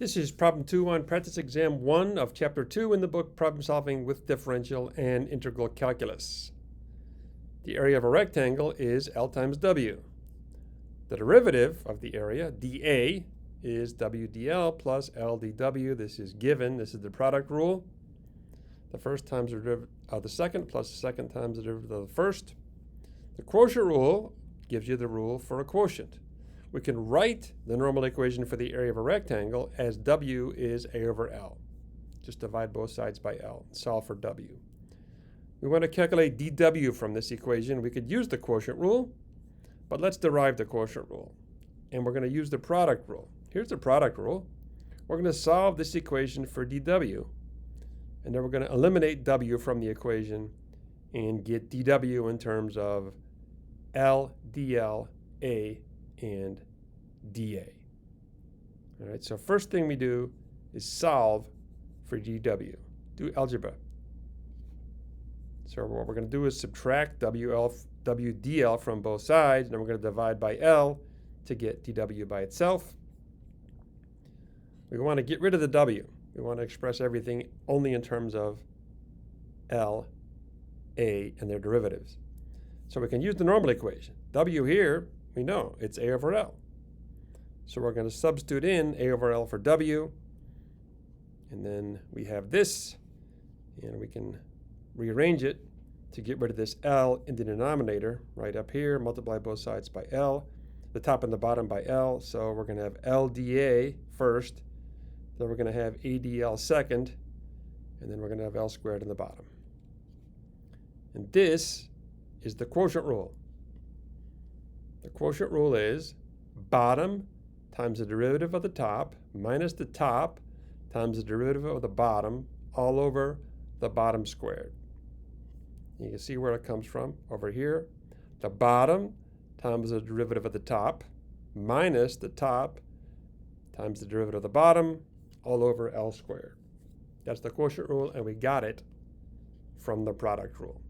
This is problem 2 on practice exam 1 of chapter 2 in the book Problem Solving with Differential and Integral Calculus. The area of a rectangle is L times W. The derivative of the area, dA, is W dL plus L dW. This is given. This is the product rule. The first times the derivative of the second plus the second times the derivative of the first. The quotient rule gives you the rule for a quotient. We can write the normal equation for the area of a rectangle as W is A over L. Just divide both sides by L and solve for W. We want to calculate dW from this equation. We could use the quotient rule, but let's derive the quotient rule. And we're going to use the product rule. Here's the product rule. We're going to solve this equation for dW, and then we're going to eliminate W from the equation and get dW in terms of L, dL, A, and dA. All right, so first thing we do is solve for dW. Do algebra. So what we're going to do is subtract WdL from both sides, and then we're going to divide by L to get dW by itself. We want to get rid of the W. We want to express everything only in terms of L, A, and their derivatives. So we can use the normal equation. W here, we know it's A over L. So we're going to substitute in A over L for W. And then we have this, and we can rearrange it to get rid of this L in the denominator right up here, multiply both sides by L, the top and the bottom by L. So we're going to have LdA first, then we're going to have AdL second, and then we're going to have L squared in the bottom. And this is the quotient rule. The quotient rule is bottom times the derivative of the top minus the top times the derivative of the bottom all over the bottom squared. You can see where it comes from over here. The bottom times the derivative of the top minus the top times the derivative of the bottom all over L squared. That's the quotient rule, and we got it from the product rule.